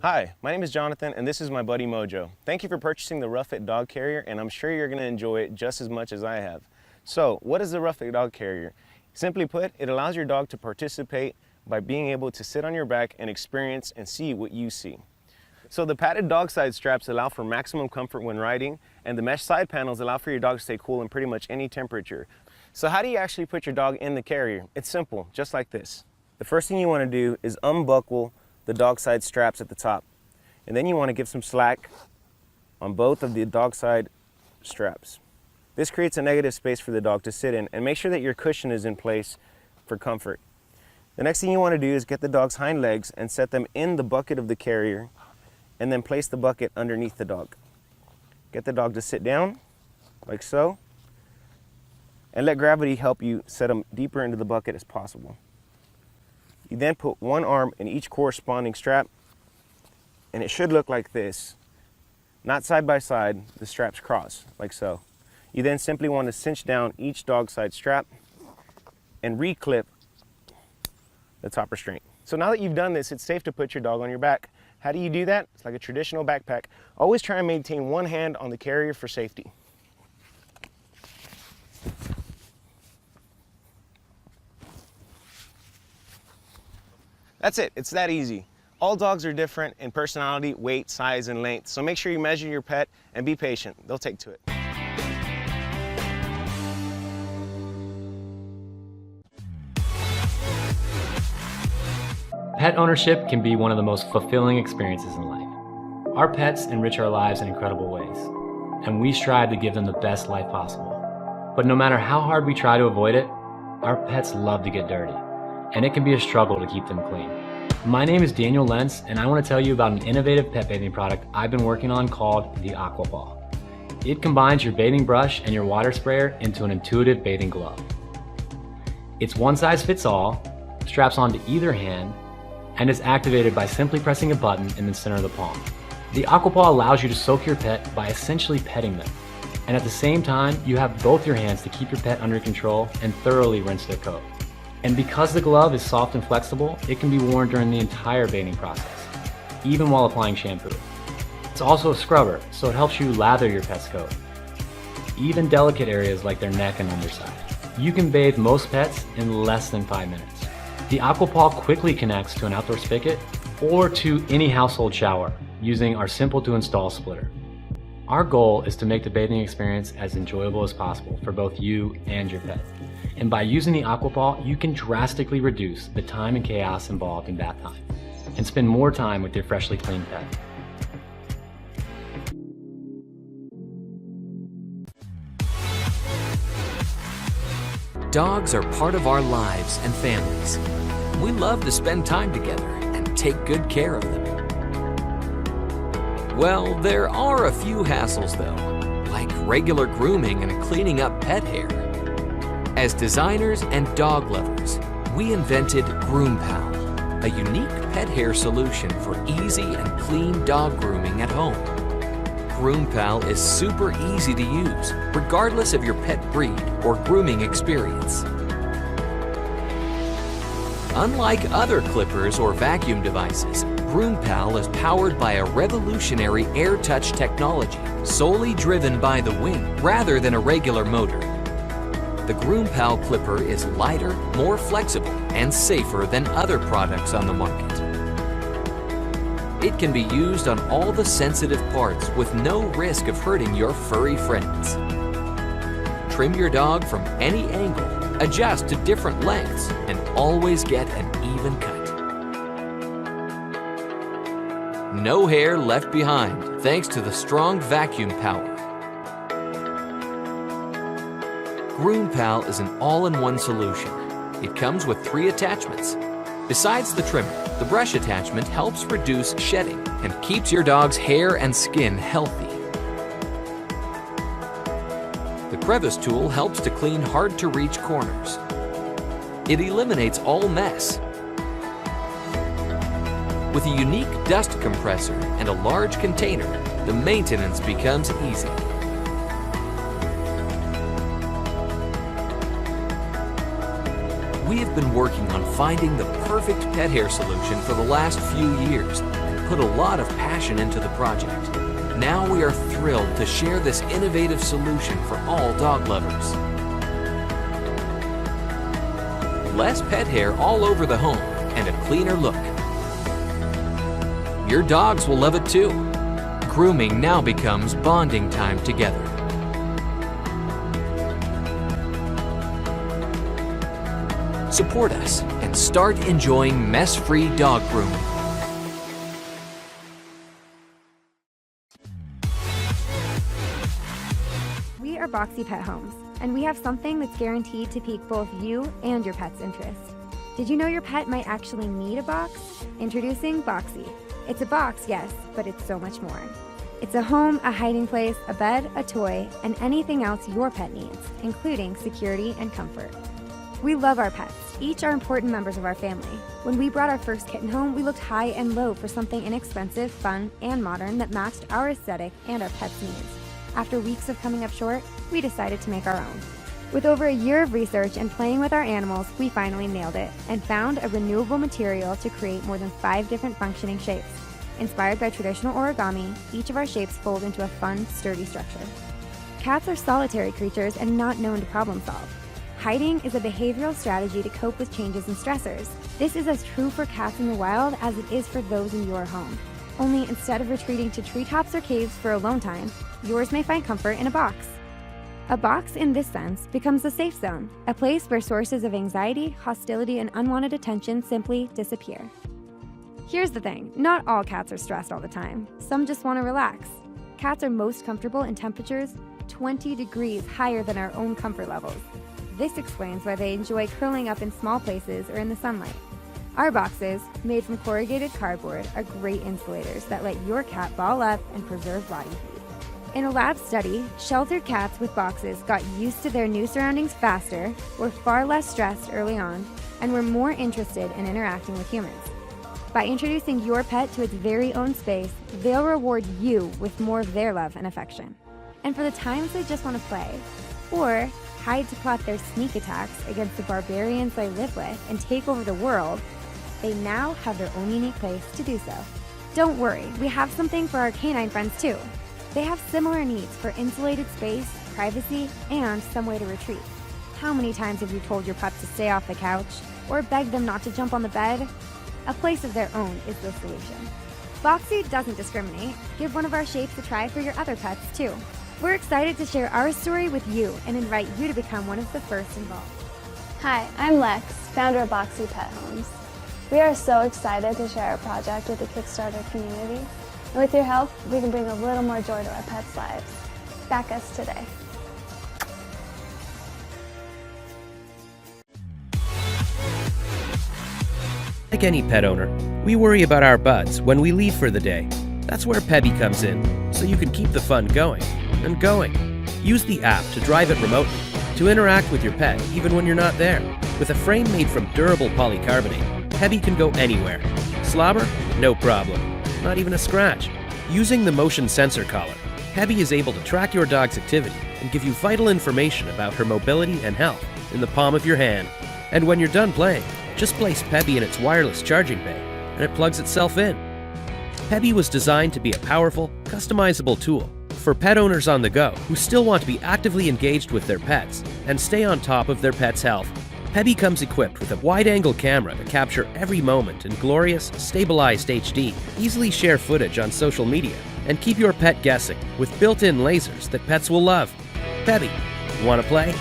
Hi, my name is Jonathan and this is my buddy Mojo. Thank you for purchasing the Rough It Dog Carrier, and I'm sure you're going to enjoy it just as much as I have. So, what is the Rough It Dog Carrier? Simply put, it allows your dog to participate by being able to sit on your back and experience and see what you see. So the padded dog side straps allow for maximum comfort when riding, and the mesh side panels allow for your dog to stay cool in pretty much any temperature. So how do you actually put your dog in the carrier? It's simple, just like this. The first thing you want to do is unbuckle the dog side straps at the top. And then you want to give some slack on both of the dog side straps. This creates a negative space for the dog to sit in, and make sure that your cushion is in place for comfort. The next thing you want to do is get the dog's hind legs and set them in the bucket of the carrier, and then place the bucket underneath the dog. Get the dog to sit down, like so, and let gravity help you set them deeper into the bucket as possible. You then put one arm in each corresponding strap, and it should look like this. Not side by side, the straps cross, like so. You then simply want to cinch down each dog side strap and reclip the top restraint. So now that you've done this, it's safe to put your dog on your back. How do you do that? It's like a traditional backpack. Always try and maintain one hand on the carrier for safety. That's it, it's that easy. All dogs are different in personality, weight, size, and length, so make sure you measure your pet and be patient. They'll take to it. Pet ownership can be one of the most fulfilling experiences in life. Our pets enrich our lives in incredible ways, and we strive to give them the best life possible. But no matter how hard we try to avoid it, our pets love to get dirty, and it can be a struggle to keep them clean. My name is Daniel Lentz, and I want to tell you about an innovative pet bathing product I've been working on called the Aqua Paw. It combines your bathing brush and your water sprayer into an intuitive bathing glove. It's one size fits all, straps onto either hand, and is activated by simply pressing a button in the center of the palm. The Aqua Paw allows you to soak your pet by essentially petting them, and at the same time, you have both your hands to keep your pet under control and thoroughly rinse their coat. And because the glove is soft and flexible, it can be worn during the entire bathing process, even while applying shampoo. It's also a scrubber, so it helps you lather your pet's coat, even delicate areas like their neck and underside. You can bathe most pets in less than 5 minutes. The Aqua Paw quickly connects to an outdoor spigot or to any household shower using our simple to install splitter. Our goal is to make the bathing experience as enjoyable as possible for both you and your pet. And by using the Aqua Paw, you can drastically reduce the time and chaos involved in bath time and spend more time with your freshly cleaned pet. Dogs are part of our lives and families. We love to spend time together and take good care of them. Well, there are a few hassles though, like regular grooming and cleaning up pet hair. As designers and dog lovers, we invented Broom Pup, a unique pet hair solution for easy and clean dog grooming at home. Broom Pup is super easy to use, regardless of your pet breed or grooming experience. Unlike other clippers or vacuum devices, Broom Pup is powered by a revolutionary air touch technology, solely driven by the wind rather than a regular motor. The Broom Pup clipper is lighter, more flexible, and safer than other products on the market. It can be used on all the sensitive parts with no risk of hurting your furry friends. Trim your dog from any angle, adjust to different lengths, and always get an even cut. No hair left behind thanks to the strong vacuum power. Broom Pup is an all-in-one solution. It comes with 3 attachments. Besides the trimmer, the brush attachment helps reduce shedding and keeps your dog's hair and skin healthy. The crevice tool helps to clean hard-to-reach corners. It eliminates all mess. With a unique dust compressor and a large container, the maintenance becomes easy. We have been working on finding the perfect pet hair solution for the last few years, and put a lot of passion into the project. Now we are thrilled to share this innovative solution for all dog lovers. Less pet hair all over the home and a cleaner look. Your dogs will love it too. Grooming now becomes bonding time together. Support us and start enjoying mess-free dog grooming. We are Boxy Pet Homes, and we have something that's guaranteed to pique both you and your pet's interest. Did you know your pet might actually need a box? Introducing Boxy. It's a box, yes, but it's so much more. It's a home, a hiding place, a bed, a toy, and anything else your pet needs, including security and comfort. We love our pets. Each are important members of our family. When we brought our first kitten home, we looked high and low for something inexpensive, fun, and modern that matched our aesthetic and our pet's needs. After weeks of coming up short, we decided to make our own. With over a year of research and playing with our animals, we finally nailed it and found a renewable material to create more than 5 different functioning shapes. Inspired by traditional origami, each of our shapes fold into a fun, sturdy structure. Cats are solitary creatures and not known to problem solve. Hiding is a behavioral strategy to cope with changes and stressors. This is as true for cats in the wild as it is for those in your home. Only instead of retreating to treetops or caves for alone time, yours may find comfort in a box. A box, in this sense, becomes a safe zone, a place where sources of anxiety, hostility, and unwanted attention simply disappear. Here's the thing, not all cats are stressed all the time. Some just want to relax. Cats are most comfortable in temperatures 20 degrees higher than our own comfort levels. This explains why they enjoy curling up in small places or in the sunlight. Our boxes, made from corrugated cardboard, are great insulators that let your cat ball up and preserve body heat. In a lab study, sheltered cats with boxes got used to their new surroundings faster, were far less stressed early on, and were more interested in interacting with humans. By introducing your pet to its very own space, they'll reward you with more of their love and affection. And for the times they just want to play, or hide to plot their sneak attacks against the barbarians they live with and take over the world, they now have their own unique place to do so. Don't worry, we have something for our canine friends too. They have similar needs for insulated space, privacy, and some way to retreat. How many times have you told your pup to stay off the couch, or begged them not to jump on the bed? A place of their own is the solution. Boxy doesn't discriminate. Give one of our shapes a try for your other pets too. We're excited to share our story with you and invite you to become one of the first involved. Hi, I'm Lex, founder of Boxy Pet Homes. We are so excited to share our project with the Kickstarter community. And with your help, we can bring a little more joy to our pets' lives. Back us today. Like any pet owner, we worry about our buds when we leave for the day. That's where Pebby comes in, so you can keep the fun going and going. Use the app to drive it remotely, to interact with your pet even when you're not there. With a frame made from durable polycarbonate, Pebby can go anywhere. Slobber? No problem. Not even a scratch. Using the motion sensor collar, Pebby is able to track your dog's activity and give you vital information about her mobility and health in the palm of your hand. And when you're done playing, just place Pebby in its wireless charging bay, and it plugs itself in. Pebby was designed to be a powerful, customizable tool for pet owners on the go who still want to be actively engaged with their pets and stay on top of their pet's health. Pebby comes equipped with a wide-angle camera to capture every moment in glorious, stabilized HD, easily share footage on social media, and keep your pet guessing with built-in lasers that pets will love. Pebby, want to play?